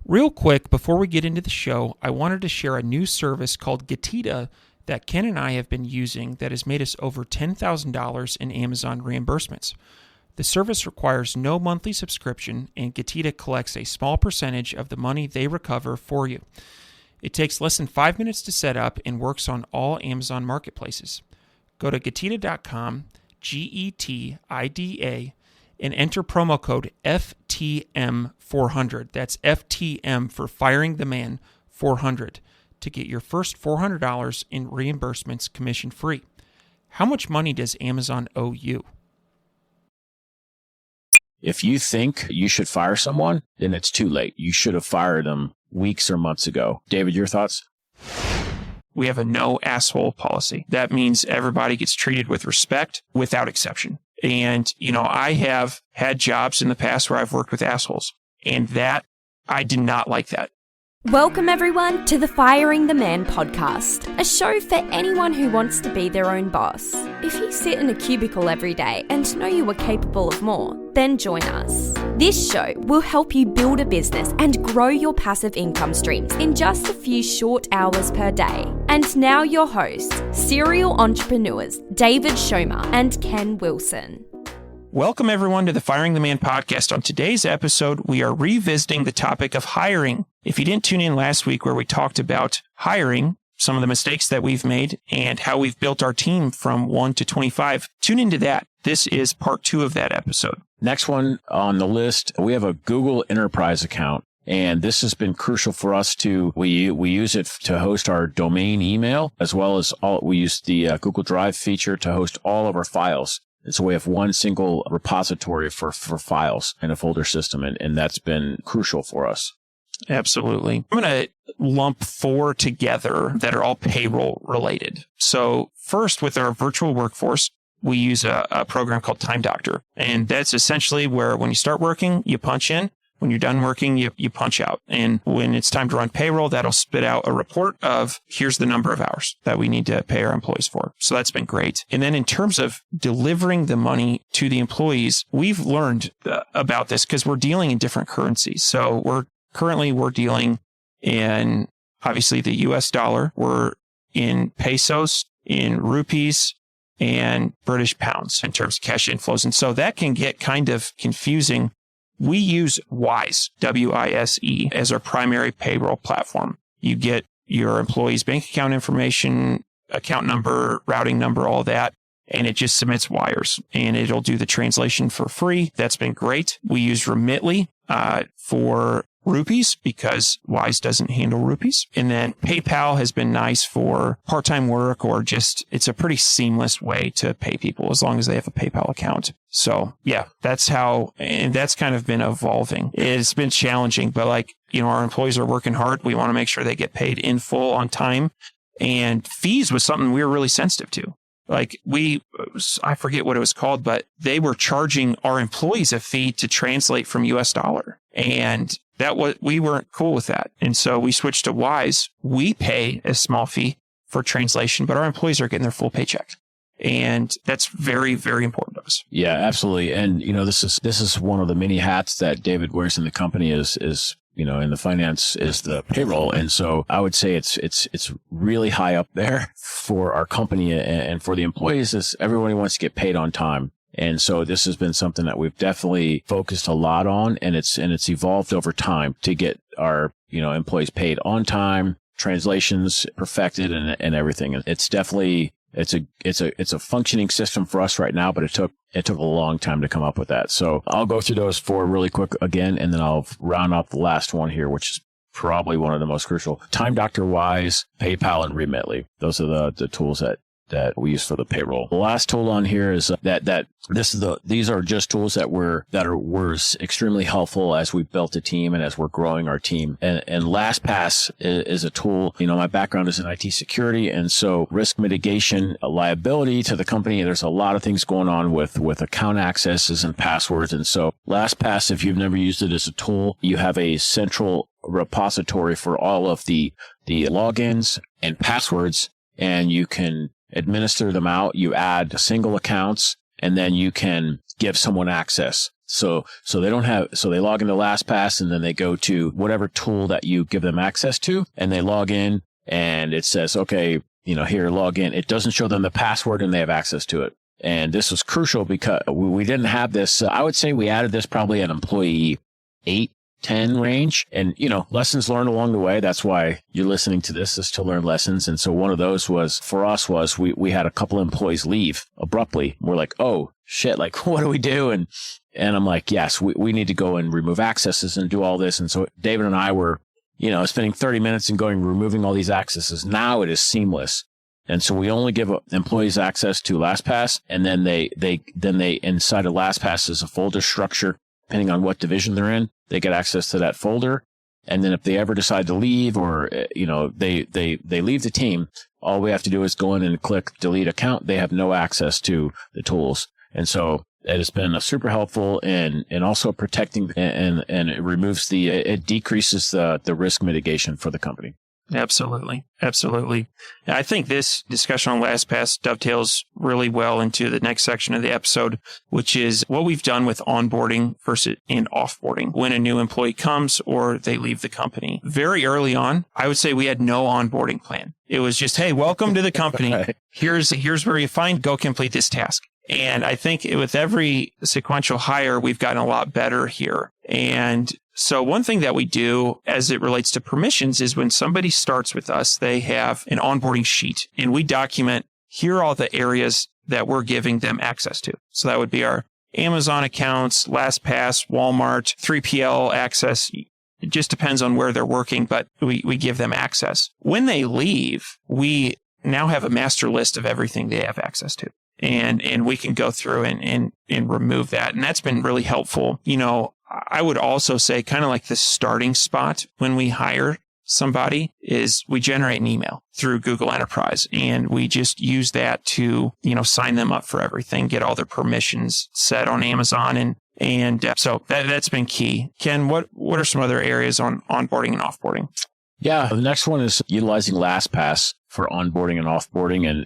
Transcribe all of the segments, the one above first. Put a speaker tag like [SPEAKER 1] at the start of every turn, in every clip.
[SPEAKER 1] Real quick, before we get into the show, I wanted to share a new service called Getita that Ken and I have been using that has made us over $10,000 in Amazon reimbursements. The service requires no monthly subscription, and Getita collects a small percentage of the money they recover for you. It takes less than 5 minutes to set up and works on all Amazon marketplaces. Go to Getita.com, Getida, and enter promo code FTM400. That's FTM for Firing the Man 400 to get your first $400 in reimbursements commission free. How much money does Amazon owe you?
[SPEAKER 2] If you think you should fire someone, then it's too late. You should have fired them weeks or months ago. David, your thoughts?
[SPEAKER 1] We have a no asshole policy. That means everybody gets treated with respect without exception. And, I have had jobs in the past where I've worked with assholes, and that I did not like that.
[SPEAKER 3] Welcome everyone to the Firing the Man podcast, a show for anyone who wants to be their own boss. If you sit in a cubicle every day and know you are capable of more, then join us. This show will help you build a business and grow your passive income streams in just a few short hours per day. And now your hosts, serial entrepreneurs David Schomer and Ken Wilson.
[SPEAKER 1] Welcome everyone to the Firing the Man podcast. On today's episode, we are revisiting the topic of hiring. If you didn't tune in last week where we talked about hiring, some of the mistakes that we've made, and how we've built our team from 1 to 25, tune into that. This is part 2 of that episode.
[SPEAKER 2] Next one on the list, we have a Google Enterprise account. And this has been crucial for us we use it to host our domain email, as well as we use the Google Drive feature to host all of our files. And so we have one single repository for files in a folder system, and that's been crucial for us.
[SPEAKER 1] Absolutely. I'm going to lump 4 together that are all payroll related. So first, with our virtual workforce, we use a program called Time Doctor. And that's essentially where when you start working, you punch in. When you're done working, you punch out. And when it's time to run payroll, that'll spit out a report of here's the number of hours that we need to pay our employees for. So that's been great. And then in terms of delivering the money to the employees, we've learned about this because we're dealing in different currencies. So we're dealing in obviously the US dollar. We're in pesos, in rupees, and British pounds in terms of cash inflows. And so that can get kind of confusing. We use Wise, W-I-S-E, as our primary payroll platform. You get your employee's bank account information, account number, routing number, all that, and it just submits wires, and it'll do the translation for free. That's been great. We use Remitly for rupees because Wise doesn't handle rupees. And then PayPal has been nice for part-time work or just, it's a pretty seamless way to pay people as long as they have a PayPal account. So yeah, that's how, and that's kind of been evolving. It's been challenging, but our employees are working hard. We want to make sure they get paid in full on time. And fees was something we were really sensitive to. I forget what it was called, but they were charging our employees a fee to translate from US dollar. And we weren't cool with that. And so we switched to Wise. We pay a small fee for translation, but our employees are getting their full paycheck. And that's very, very important to us.
[SPEAKER 2] Yeah, absolutely. And, this is one of the many hats that David wears in the company is in the finance is the payroll. And so I would say it's really high up there for our company and for the employees is everybody wants to get paid on time. And so this has been something that we've definitely focused a lot on, and it's evolved over time to get our, employees paid on time, translations perfected and everything. It's definitely, it's a functioning system for us right now, but it took a long time to come up with that. So I'll go through those 4 really quick again, and then I'll round out the last one here, which is probably one of the most crucial. Time Doctor, Wise, PayPal, and Remitly. Those are the tools that we use for the payroll. The last tool on here is these are just tools that were extremely helpful as we built a team and as we're growing our team. And LastPass is a tool. My background is in IT security, and so risk mitigation, liability to the company. There's a lot of things going on with account accesses and passwords. And so LastPass, if you've never used it as a tool, you have a central repository for all of the logins and passwords, and you can administer them out. You add single accounts, and then you can give someone access. So they don't have, so they log into LastPass and then they go to whatever tool that you give them access to, and they log in and it says, okay, here, log in. It doesn't show them the password and they have access to it. And this was crucial because we didn't have this. I would say we added this probably at employee 8, 10 range. And, lessons learned along the way. That's why you're listening to this, is to learn lessons. And so one of those was, for us, was we had a couple employees leave abruptly. We're like, oh shit, like, what do we do? And I'm like, yes, we need to go and remove accesses and do all this. And so David and I were, spending 30 minutes and removing all these accesses. Now it is seamless. And so we only give employees access to LastPass, and then they inside of LastPass is a folder structure. Depending on what division they're in, they get access to that folder. And then if they ever decide to leave, or they leave the team, all we have to do is go in and click delete account. They have no access to the tools. And so it has been super helpful in also protecting, and it decreases the risk mitigation for the company.
[SPEAKER 1] Absolutely. I think this discussion on LastPass dovetails really well into the next section of the episode, which is what we've done with onboarding versus and offboarding when a new employee comes or they leave the company. Very early on, I would say we had no onboarding plan. It was just, hey, welcome to the company. Right. Here's where you find, go complete this task. And I think with every sequential hire, we've gotten a lot better here. And so one thing that we do as it relates to permissions is when somebody starts with us, they have an onboarding sheet, and we document, here are all the areas that we're giving them access to. So that would be our Amazon accounts, LastPass, Walmart, 3PL access. It just depends on where they're working, but we give them access. When they leave, we now have a master list of everything they have access to. And we can go through and remove that. And that's been really helpful. I would also say kind of like the starting spot when we hire somebody is we generate an email through Google Enterprise, and we just use that to, sign them up for everything, get all their permissions set on Amazon. And so that's been key. Ken, what are some other areas on onboarding and offboarding?
[SPEAKER 2] Yeah. The next one is utilizing LastPass for onboarding and offboarding. And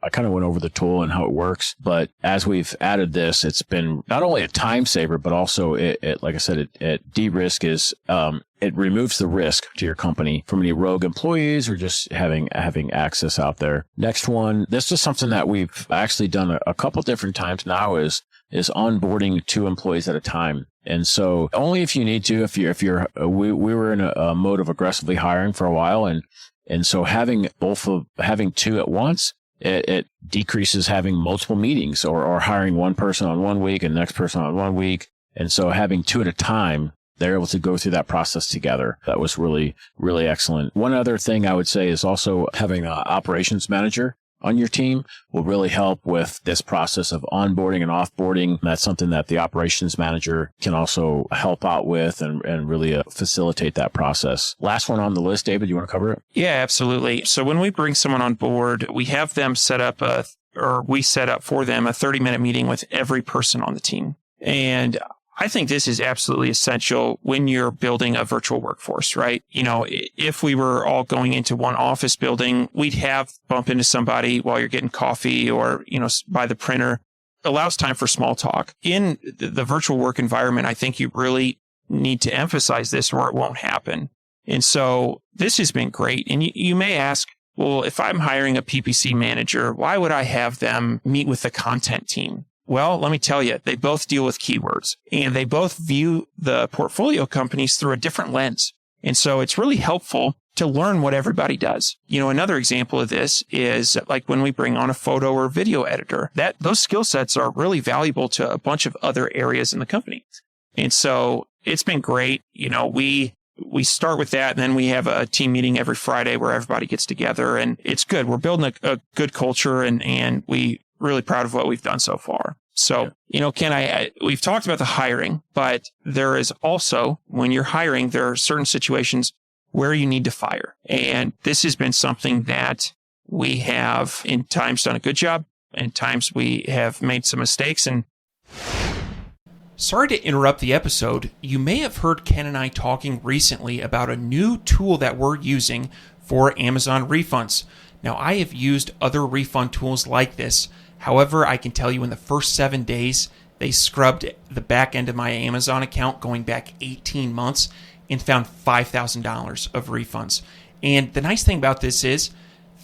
[SPEAKER 2] I kind of went over the tool and how it works. But as we've added this, it's been not only a time saver, but also it like I said, it de-risk is, it removes the risk to your company from any rogue employees or just having access out there. Next one, this is something that we've actually done a couple different times now, is onboarding 2 employees at a time. And so only if you need to, we were in a mode of aggressively hiring for a while. And so having 2 at once, it decreases having multiple meetings or hiring one person on 1 week and the next person on 1 week. And so having 2 at a time, they're able to go through that process together. That was really, really excellent. One other thing I would say is also having an operations manager on your team will really help with this process of onboarding and offboarding. That's something that the operations manager can also help out with and really facilitate that process. Last one on the list, David, you want to cover it?
[SPEAKER 1] Yeah, absolutely. So when we bring someone on board, we have them set up we set up for them a 30-minute meeting with every person on the team. And I think this is absolutely essential when you're building a virtual workforce, right? If we were all going into one office building, we'd bump into somebody while you're getting coffee or, by the printer. It allows time for small talk. In the virtual work environment, I think you really need to emphasize this or it won't happen. And so this has been great. And you may ask, well, if I'm hiring a PPC manager, why would I have them meet with the content team? Well, let me tell you, they both deal with keywords and they both view the portfolio companies through a different lens. And so it's really helpful to learn what everybody does. Another example of this is like when we bring on a photo or video editor, those skill sets are really valuable to a bunch of other areas in the company. And so it's been great. We start with that, and then we have a team meeting every Friday where everybody gets together, and it's good. We're building a good culture, and we really proud of what we've done so far. So, Ken, we've talked about the hiring, but there is also, when you're hiring, there are certain situations where you need to fire. And this has been something that we have in times done a good job, and times we have made some mistakes. And sorry to interrupt the episode. You may have heard Ken and I talking recently about a new tool that we're using for Amazon refunds. Now, I have used other refund tools like this. However, I can tell you in the first 7 days, They scrubbed the back end of my Amazon account going back 18 months and found $5,000 of refunds. And the nice thing about this is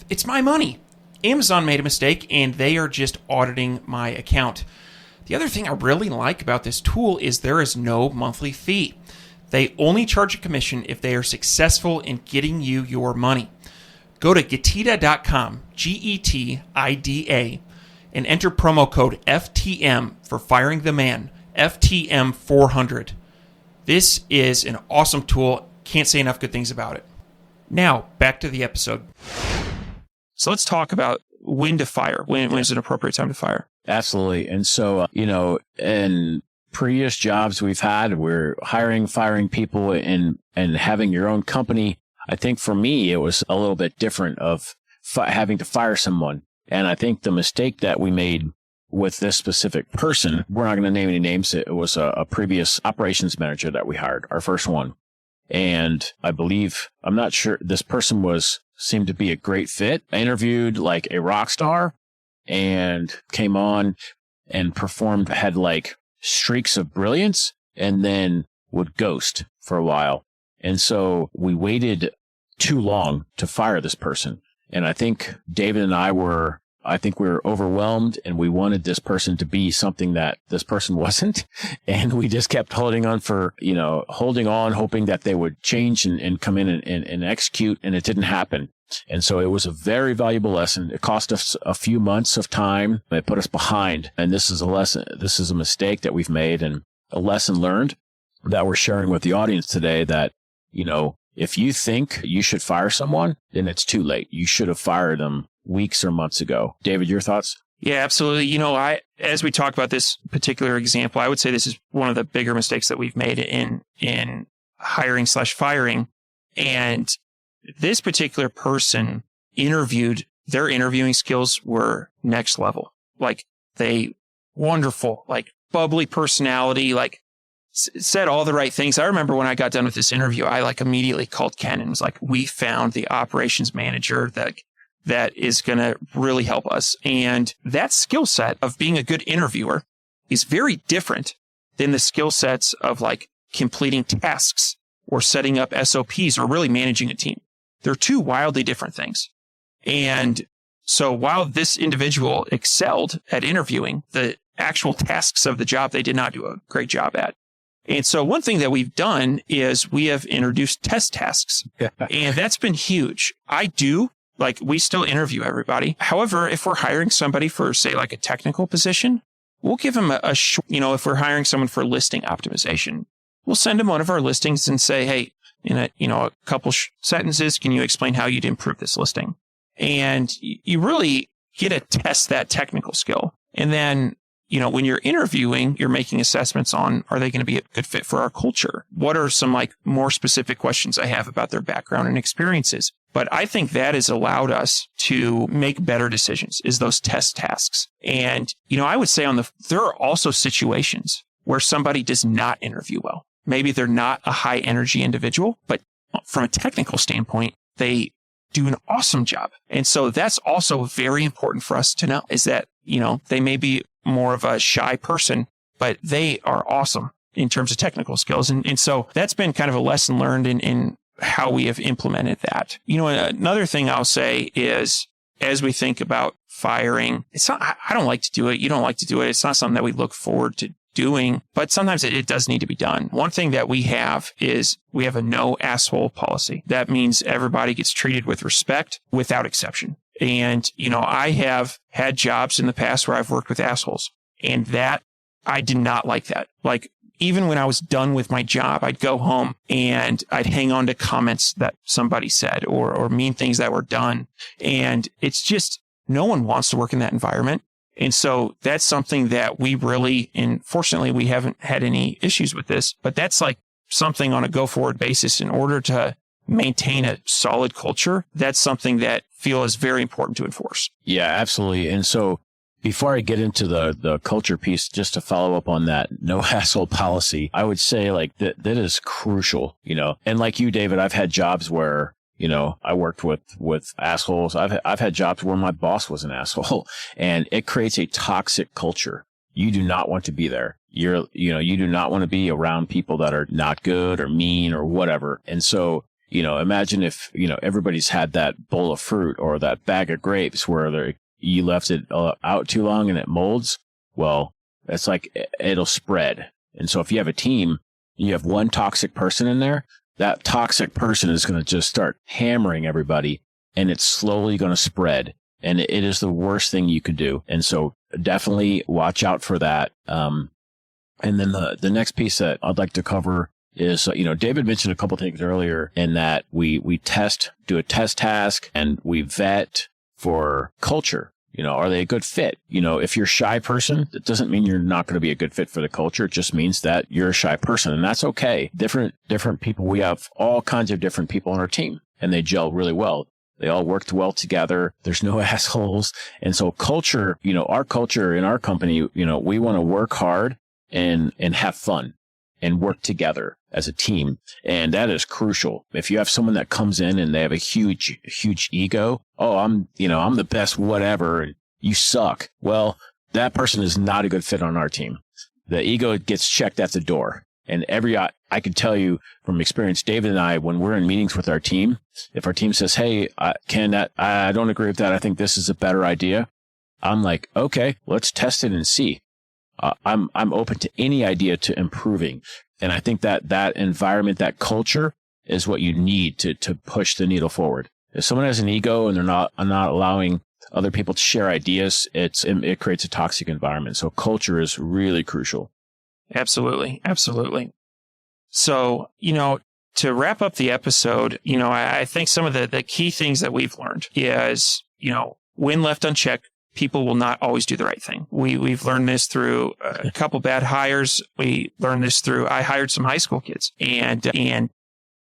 [SPEAKER 1] it's my money. Amazon made a mistake and they are just auditing my account. The other thing I really like about this tool is there is no monthly fee. They only charge a commission if they are successful in getting you your money. Go to Getida.com, Getida, and enter promo code FTM for Firing the Man, FTM 400. This is an awesome tool. Can't say enough good things about it. Now, back to the episode. So let's talk about when to fire. When is an appropriate time to fire?
[SPEAKER 2] Absolutely. And so, in previous jobs we've had, we're hiring, firing people and having your own company. I think for me, it was a little bit different of having to fire someone. And I think the mistake that we made with this specific person, we're not going to name any names. It was a previous operations manager that we hired, our first one. And I believe, I'm not sure, this person seemed to be a great fit. I interviewed like a rock star and came on and performed, had like streaks of brilliance and then would ghost for a while. And so we waited too long to fire this person. And I think David and I were overwhelmed and we wanted this person to be something that this person wasn't. And we just kept holding on, hoping that they would change and come in and execute. And it didn't happen. And so it was a very valuable lesson. It cost us a few months of time. It put us behind. And this is a lesson. This is a mistake that we've made and a lesson learned that we're sharing with the audience today that, if you think you should fire someone, then it's too late. You should have fired them weeks or months ago. David, your thoughts?
[SPEAKER 1] Yeah, absolutely. As we talk about this particular example, I would say this is one of the bigger mistakes that we've made in hiring/firing. And this particular person their interviewing skills were next level. Like wonderful, like bubbly personality, like said all the right things. I remember when I got done with this interview, I immediately called Ken and was like, we found the operations manager that is going to really help us. And that skill set of being a good interviewer is very different than the skill sets of completing tasks or setting up SOPs or really managing a team. They're two wildly different things. And so while this individual excelled at interviewing, the actual tasks of the job, they did not do a great job at. And so one thing that we've done is we have introduced test tasks. And that's been huge. We still interview everybody. However, if we're hiring somebody for, say, a technical position, we'll give them if we're hiring someone for listing optimization, we'll send them one of our listings and say, hey, in a couple sentences, can you explain how you'd improve this listing? And you really get to test that technical skill. And then, when you're interviewing, you're making assessments on, are they going to be a good fit for our culture? What are some more specific questions I have about their background and experiences? But I think that has allowed us to make better decisions, is those test tasks. And, I would say there are also situations where somebody does not interview well. Maybe they're not a high energy individual, but from a technical standpoint, they do an awesome job. And so that's also very important for us to know, is that, they may be more of a shy person, but they are awesome in terms of technical skills. And so that's been kind of a lesson learned in how we have implemented that. Another thing I'll say is, as we think about firing, I don't like to do it. You don't like to do it. It's not something that we look forward to doing, but sometimes it does need to be done. One thing that we have is we have a no asshole policy. That means everybody gets treated with respect without exception. And, I have had jobs in the past where I've worked with assholes, and that I did not like that. Even when I was done with my job, I'd go home and I'd hang on to comments that somebody said or mean things that were done. And it's just, no one wants to work in that environment. And so that's something that we really, and fortunately, we haven't had any issues with this, but that's something on a go forward basis in order to maintain a solid culture. That's something that I feel is very important to enforce. Yeah,
[SPEAKER 2] absolutely. And so before I get into the culture piece, just to follow up on that no hassle policy, I would say that is crucial, and like you, David, I've had jobs where, I worked with assholes. I've had jobs where my boss was an asshole, and it creates a toxic culture. you do not want to be there. You do not want to be around people that are not good or mean or whatever. And so, imagine if, everybody's had that bowl of fruit or that bag of grapes where you left it out too long and it molds. Well, it's like it'll spread. And so if you have a team, you have one toxic person in there, that toxic person is going to just start hammering everybody, and it's slowly going to spread. And it is the worst thing you could do. And so definitely watch out for that. And then the next piece that I'd like to cover is, David mentioned a couple things earlier in that we do a test task, and we vet for culture. Are they a good fit? If you're a shy person, that doesn't mean you're not going to be a good fit for the culture. It just means that you're a shy person, and that's okay. Different people. We have all kinds of different people on our team, and they gel really well. They all worked well together. There's no assholes. And so culture, our culture in our company, we want to work hard and have fun and work together as a team. And that is crucial. If you have someone that comes in and they have a huge ego, I'm the best, whatever, and you suck. Well, that person is not a good fit on our team. The ego gets checked at the door. And I can tell you from experience, David and I, when we're in meetings with our team, if our team says, hey, Ken, I don't agree with that. I think this is a better idea. I'm like, okay, let's test it and see. I'm open to any idea to improving. And I think that environment, that culture is what you need to push the needle forward. If someone has an ego and they're not allowing other people to share ideas, it creates a toxic environment. So culture is really crucial.
[SPEAKER 1] Absolutely. Absolutely. So, to wrap up the episode, I think some of the key things that we've learned is, when left unchecked, people will not always do the right thing. We've learned this through a couple bad hires. We learned this I hired some high school kids, and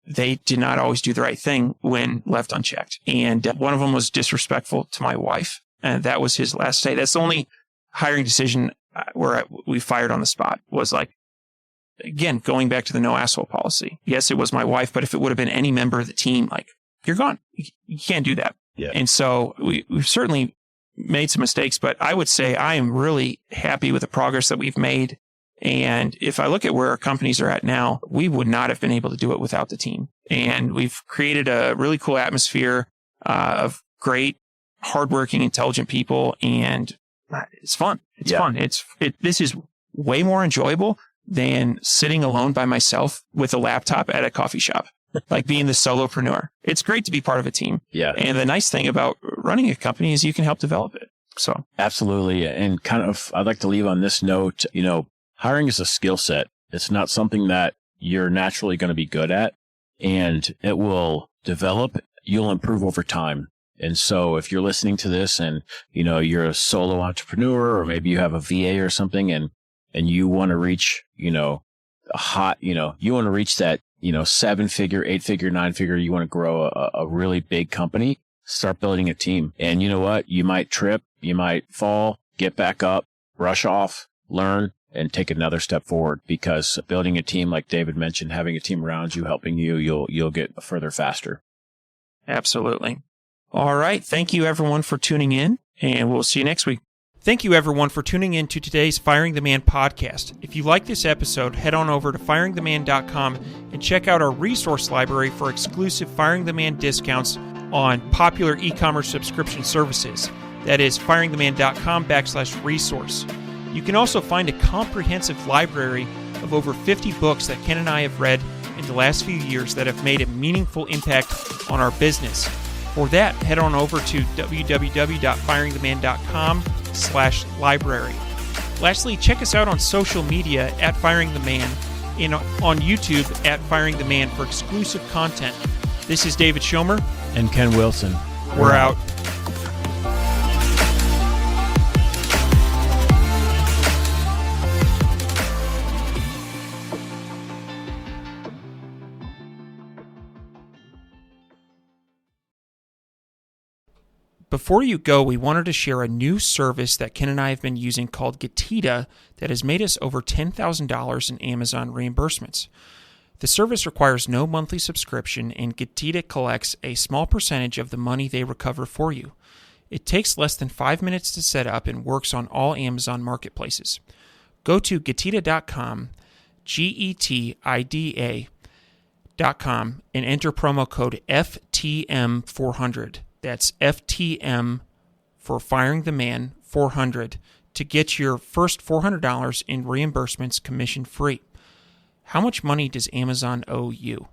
[SPEAKER 1] they did not always do the right thing when left unchecked. And one of them was disrespectful to my wife. And that was his last day. That's the only hiring decision where we fired on the spot. Was like, again, going back to the no asshole policy. Yes, it was my wife, but if it would have been any member of the team, like, you're gone. You can't do that.
[SPEAKER 2] Yeah.
[SPEAKER 1] And so we've certainly made some mistakes, but I would say I am really happy with the progress that we've made. And if I look at where our companies are at now, we would not have been able to do it without the team. And we've created a really cool atmosphere of great, hardworking, intelligent people. And it's fun. It's fun. This is way more enjoyable than sitting alone by myself with a laptop at a coffee shop, like being the solopreneur. It's great to be part of a team.
[SPEAKER 2] Yeah.
[SPEAKER 1] And the nice thing about running a company is you can help develop it. So
[SPEAKER 2] absolutely. And I'd like to leave on this note, hiring is a skill set. It's not something that you're naturally going to be good at, and it will develop. You'll improve over time. And so if you're listening to this and, you're a solo entrepreneur, or maybe you have a VA or something, and you want to reach, you want to reach that, 7-figure, 8-figure, 9-figure, you want to grow a really big company, start building a team. And you know what? You might trip, you might fall, get back up, brush off, learn, and take another step forward, because building a team, like David mentioned, having a team around you, helping you, you'll get further faster.
[SPEAKER 1] Absolutely. All right. Thank you, everyone, for tuning in, and we'll see you next week. Thank you, everyone, for tuning in to today's Firing the Man podcast. If you like this episode, head on over to firingtheman.com and check out our resource library for exclusive Firing the Man discounts on popular e-commerce subscription services. That is firingtheman.com/resource. You can also find a comprehensive library of over 50 books that Ken and I have read in the last few years that have made a meaningful impact on our business. For that, head on over to www.firingtheman.com/library. Lastly, check us out on social media at Firing the Man and on YouTube at Firing the Man for exclusive content. This is David Schomer.
[SPEAKER 2] And Ken Wilson.
[SPEAKER 1] We're out. Before you go, we wanted to share a new service that Ken and I have been using called Getita that has made us over $10,000 in Amazon reimbursements. The service requires no monthly subscription, and Getita collects a small percentage of the money they recover for you. It takes less than 5 minutes to set up and works on all Amazon marketplaces. Go to Getida.com, Getida.com, and enter promo code FTM400. That's FTM for Firing the Man 400 to get your first $400 in reimbursements commission free. How much money does Amazon owe you?